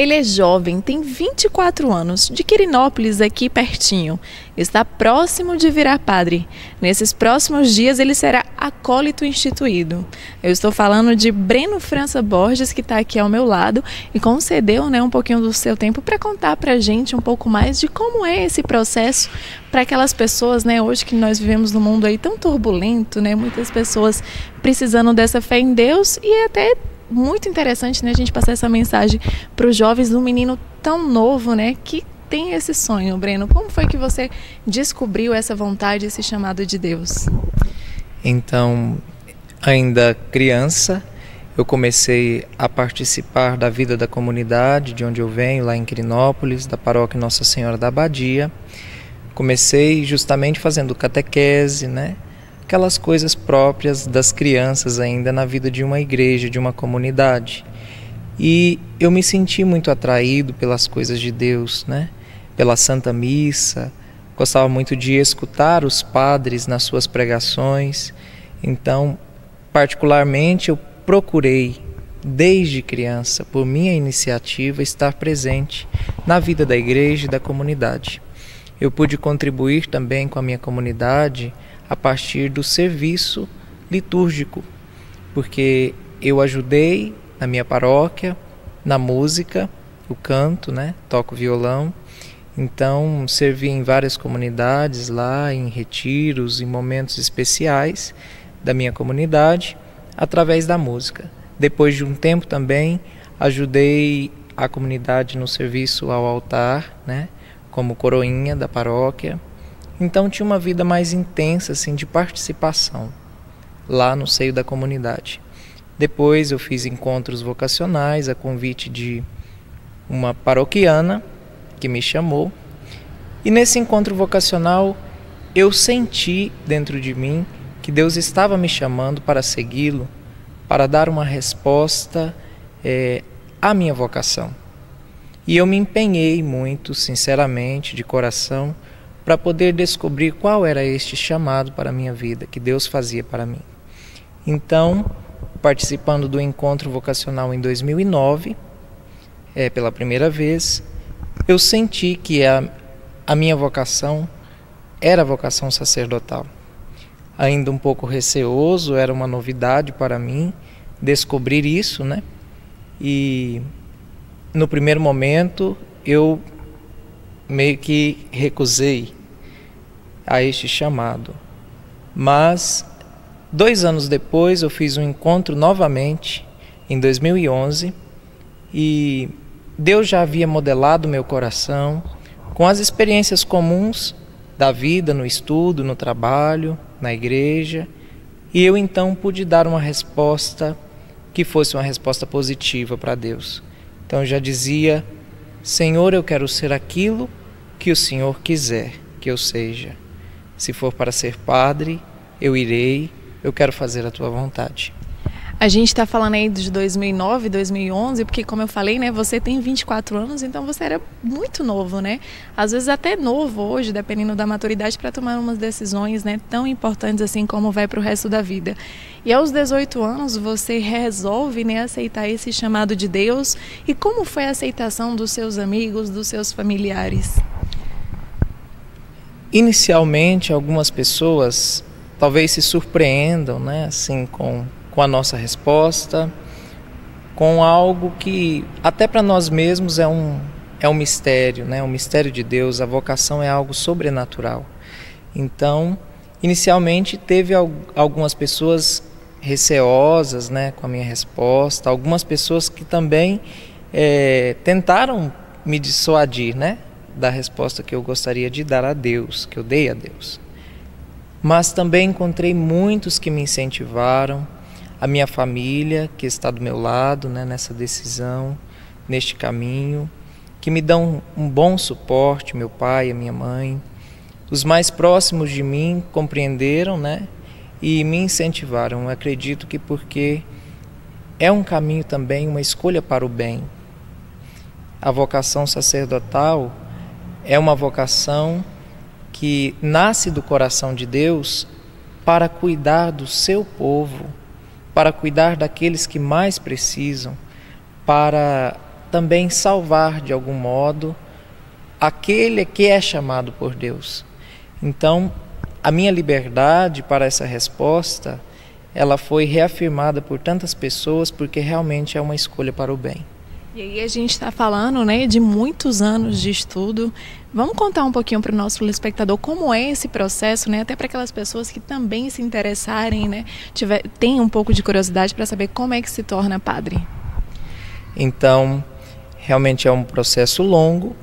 Ele é jovem, tem 24 anos, de Quirinópolis, aqui pertinho. Está próximo de virar padre. Nesses próximos dias ele será acólito instituído. Eu estou falando de Breno França Borges, que está aqui ao meu lado e concedeu um pouquinho do seu tempo para contar para a gente um pouco mais de como é esse processo para aquelas pessoas, hoje que nós vivemos num mundo aí tão turbulento, muitas pessoas precisando dessa fé em Deus, e é até muito interessante, a gente passar essa mensagem para os jovens, um menino tão novo, que tem esse sonho. Breno, como foi que você descobriu essa vontade, esse chamado de Deus? Então, ainda criança, eu comecei a participar da vida da comunidade de onde eu venho, lá em Quirinópolis, da paróquia Nossa Senhora da Abadia. Comecei justamente fazendo catequese, aquelas coisas próprias das crianças ainda na vida de uma igreja, de uma comunidade. E eu me senti muito atraído pelas coisas de Deus, pela Santa Missa. Gostava muito de escutar os padres nas suas pregações. Então, particularmente, eu procurei, desde criança, por minha iniciativa, estar presente na vida da igreja e da comunidade. Eu pude contribuir também com a minha comunidade a partir do serviço litúrgico, porque eu ajudei na minha paróquia, na música, o canto, toco violão. Então, servi em várias comunidades lá, em retiros, em momentos especiais da minha comunidade, através da música. Depois de um tempo também, ajudei a comunidade no serviço ao altar, como coroinha da paróquia. Então tinha uma vida mais intensa, de participação lá no seio da comunidade. Depois eu fiz encontros vocacionais a convite de uma paroquiana que me chamou. E nesse encontro vocacional eu senti dentro de mim que Deus estava me chamando para segui-lo, para dar uma resposta à minha vocação. E eu me empenhei muito, sinceramente, de coração, para poder descobrir qual era este chamado para a minha vida, que Deus fazia para mim. Então, participando do encontro vocacional em 2009, pela primeira vez, eu senti que a minha vocação era a vocação sacerdotal. Ainda um pouco receoso, era uma novidade para mim descobrir isso, E no primeiro momento eu meio que recusei a este chamado. Mas 2 anos depois eu fiz um encontro novamente, em 2011, e Deus já havia modelado meu coração com as experiências comuns da vida, no estudo, no trabalho, na igreja, e eu então pude dar uma resposta que fosse uma resposta positiva para Deus. Então eu já dizia: Senhor, eu quero ser aquilo que o Senhor quiser que eu seja. Se for para ser padre, eu irei, eu quero fazer a tua vontade. A gente está falando aí de 2009, 2011, porque como eu falei, você tem 24 anos, então você era muito novo, Às vezes até novo hoje, dependendo da maturidade, para tomar umas decisões, tão importantes assim como vai para o resto da vida. E aos 18 anos você resolve, aceitar esse chamado de Deus. E como foi a aceitação dos seus amigos, dos seus familiares? Inicialmente, algumas pessoas talvez se surpreendam, assim, com a nossa resposta, com algo que até para nós mesmos é um mistério, um mistério de Deus. A vocação é algo sobrenatural. Então, inicialmente teve algumas pessoas receosas, com a minha resposta, algumas pessoas que também tentaram me dissuadir, da resposta que eu gostaria de dar a Deus, que eu dei a Deus. Mas também encontrei muitos que me incentivaram, a minha família, que está do meu lado, nessa decisão, neste caminho, que me dão um bom suporte, meu pai, a minha mãe. Os mais próximos de mim compreenderam, e me incentivaram. Eu acredito que porque é um caminho também, uma escolha para o bem. A vocação sacerdotal é uma vocação que nasce do coração de Deus para cuidar do seu povo, para cuidar daqueles que mais precisam, para também salvar de algum modo aquele que é chamado por Deus. Então, a minha liberdade para essa resposta, ela foi reafirmada por tantas pessoas, porque realmente é uma escolha para o bem. E aí a gente está falando, né, de muitos anos de estudo. Vamos contar um pouquinho para o nosso telespectador como é esse processo, né, até para aquelas pessoas que também se interessarem, né, tenham um pouco de curiosidade para saber como é que se torna padre. Então, realmente é um processo longo.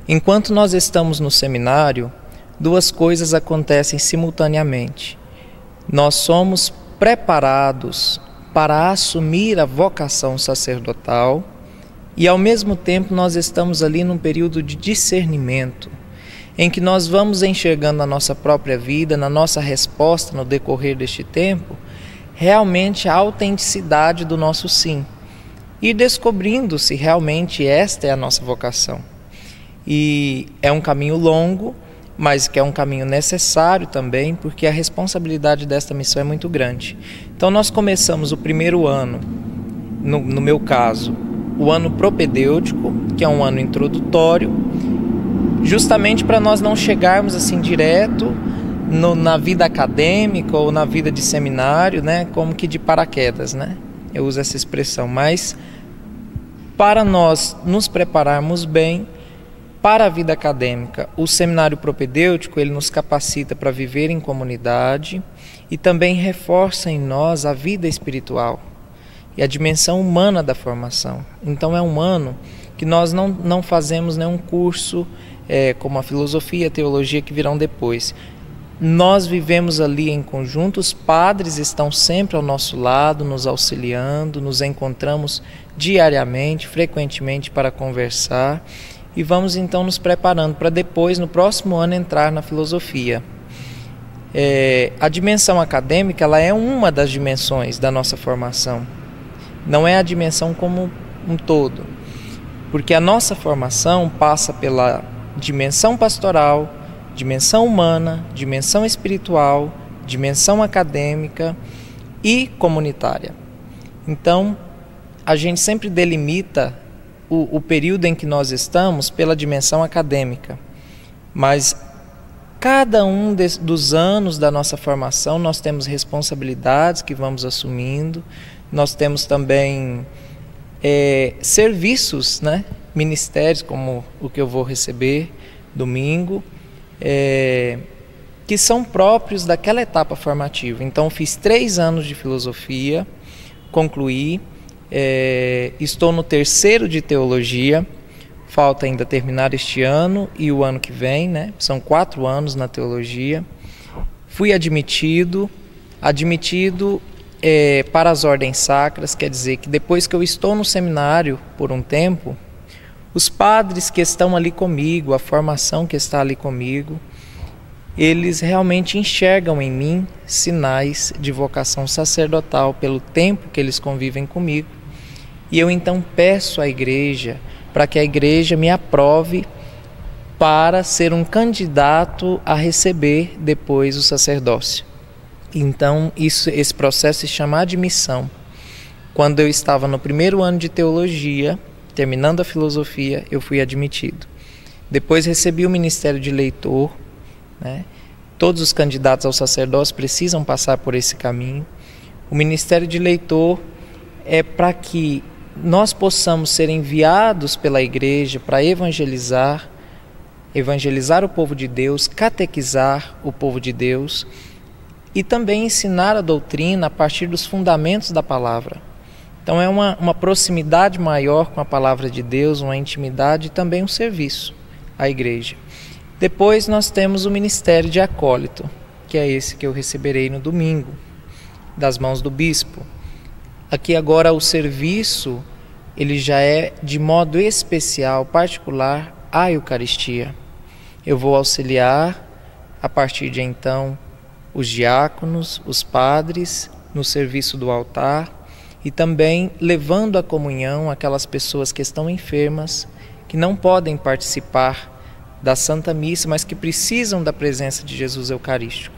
Enquanto nós estamos no seminário, duas coisas acontecem simultaneamente. Nós somos preparados para assumir a vocação sacerdotal e, ao mesmo tempo, nós estamos ali num período de discernimento, em que nós vamos enxergando na nossa própria vida, na nossa resposta no decorrer deste tempo, realmente a autenticidade do nosso sim, e descobrindo se realmente esta é a nossa vocação. E é um caminho longo, mas que é um caminho necessário também, porque a responsabilidade desta missão é muito grande. Então nós começamos o primeiro ano, no meu caso, o ano propedêutico, que é um ano introdutório, justamente para nós não chegarmos assim direto na vida acadêmica ou na vida de seminário, né, como que de paraquedas, né? Eu uso essa expressão, mas para nós nos prepararmos bem para a vida acadêmica, o seminário propedêutico, ele nos capacita para viver em comunidade e também reforça em nós a vida espiritual e a dimensão humana da formação. Então é um ano que nós não fazemos nenhum curso como a filosofia e a teologia que virão depois. Nós vivemos ali em conjunto, os padres estão sempre ao nosso lado, nos auxiliando, nos encontramos diariamente, frequentemente para conversar e vamos então nos preparando para depois, no próximo ano, entrar na filosofia. A dimensão acadêmica, ela é uma das dimensões da nossa formação, não é a dimensão como um todo, porque a nossa formação passa pela dimensão pastoral, dimensão humana, dimensão espiritual, dimensão acadêmica e comunitária. Então, a gente sempre delimita o período em que nós estamos pela dimensão acadêmica, mas cada um dos anos da nossa formação nós temos responsabilidades que vamos assumindo, nós temos também serviços, né, ministérios como o que eu vou receber domingo, que são próprios daquela etapa formativa. Então fiz 3 anos de filosofia, concluí, estou no 3º de teologia, falta ainda terminar este ano e o ano que vem, né? São 4 anos na teologia. Fui admitido para as ordens sacras, quer dizer que depois que eu estou no seminário por um tempo, os padres que estão ali comigo, a formação que está ali comigo, eles realmente enxergam em mim sinais de vocação sacerdotal pelo tempo que eles convivem comigo. E eu então peço à igreja para que a igreja me aprove para ser um candidato a receber depois o sacerdócio. Então esse processo se chama admissão. Quando eu estava no 1º ano de teologia, terminando a filosofia, eu fui admitido. Depois recebi o ministério de leitor, né? Todos os candidatos ao sacerdócio precisam passar por esse caminho. O ministério de leitor é para que nós possamos ser enviados pela igreja para evangelizar o povo de Deus, catequizar o povo de Deus e também ensinar a doutrina a partir dos fundamentos da palavra. Então é uma proximidade maior com a palavra de Deus, uma intimidade e também um serviço à igreja. Depois nós temos o ministério de acólito, que é esse que eu receberei no domingo, das mãos do bispo. Aqui agora o serviço, ele já é de modo especial, particular, à Eucaristia. Eu vou auxiliar, a partir de então, os diáconos, os padres, no serviço do altar e também levando a comunhão aquelas pessoas que estão enfermas, que não podem participar da Santa Missa, mas que precisam da presença de Jesus Eucarístico.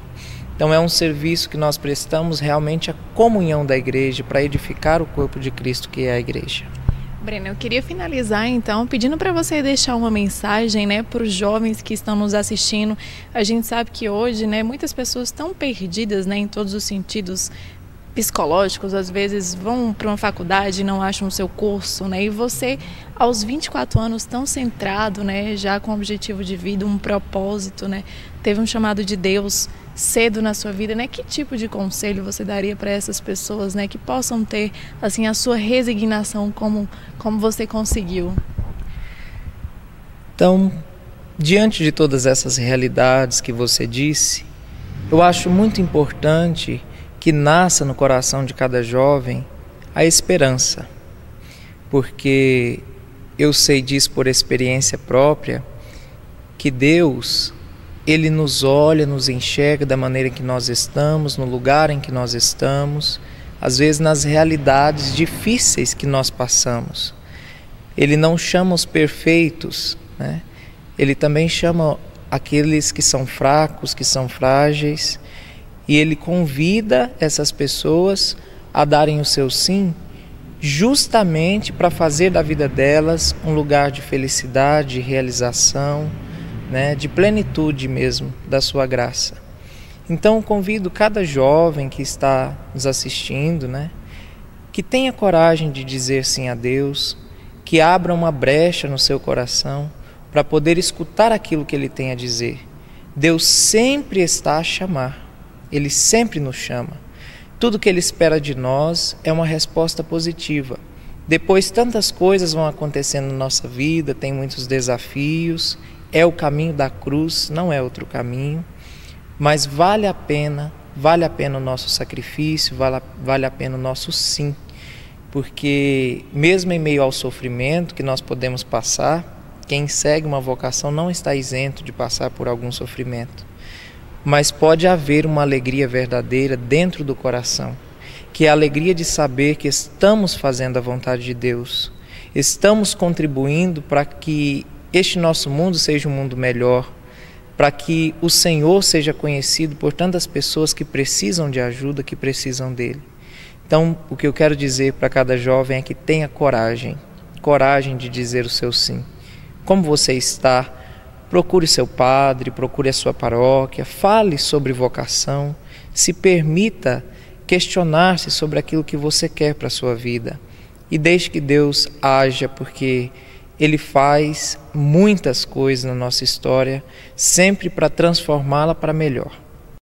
Então é um serviço que nós prestamos realmente à comunhão da igreja para edificar o corpo de Cristo, que é a igreja. Breno, eu queria finalizar então pedindo para você deixar uma mensagem, né, para os jovens que estão nos assistindo. A gente sabe que hoje, né, muitas pessoas estão perdidas, né, em todos os sentidos psicológicos, às vezes vão para uma faculdade e não acham o seu curso, né? E você, aos 24 anos, tão centrado, né, já com um objetivo de vida, um propósito, né? Teve um chamado de Deus cedo na sua vida, né? Que tipo de conselho você daria para essas pessoas, né, que possam ter assim a sua resignação como você conseguiu? Então, diante de todas essas realidades que você disse, eu acho muito importante que nasça no coração de cada jovem a esperança, porque eu sei disso por experiência própria, que Deus, Ele nos olha, nos enxerga da maneira em que nós estamos, no lugar em que nós estamos, às vezes nas realidades difíceis que nós passamos. Ele não chama os perfeitos, né? Ele também chama aqueles que são fracos, que são frágeis, e Ele convida essas pessoas a darem o seu sim, justamente para fazer da vida delas um lugar de felicidade, de realização, né, de plenitude mesmo da sua graça. Então convido cada jovem que está nos assistindo, né, que tenha coragem de dizer sim a Deus, que abra uma brecha no seu coração para poder escutar aquilo que Ele tem a dizer. Deus sempre está a chamar. Ele sempre nos chama. Tudo que Ele espera de nós é uma resposta positiva. Depois tantas coisas vão acontecendo na nossa vida, tem muitos desafios, é o caminho da cruz, não é outro caminho, mas vale a pena o nosso sacrifício, vale a pena o nosso sim, porque mesmo em meio ao sofrimento que nós podemos passar, quem segue uma vocação não está isento de passar por algum sofrimento. Mas pode haver uma alegria verdadeira dentro do coração, que é a alegria de saber que estamos fazendo a vontade de Deus, estamos contribuindo para que este nosso mundo seja um mundo melhor, para que o Senhor seja conhecido por tantas pessoas que precisam de ajuda, que precisam dEle. Então, o que eu quero dizer para cada jovem é que tenha coragem de dizer o seu sim. Como você está? Procure seu padre, procure a sua paróquia, fale sobre vocação, se permita questionar-se sobre aquilo que você quer para a sua vida e deixe que Deus haja, porque Ele faz muitas coisas na nossa história, sempre para transformá-la para melhor.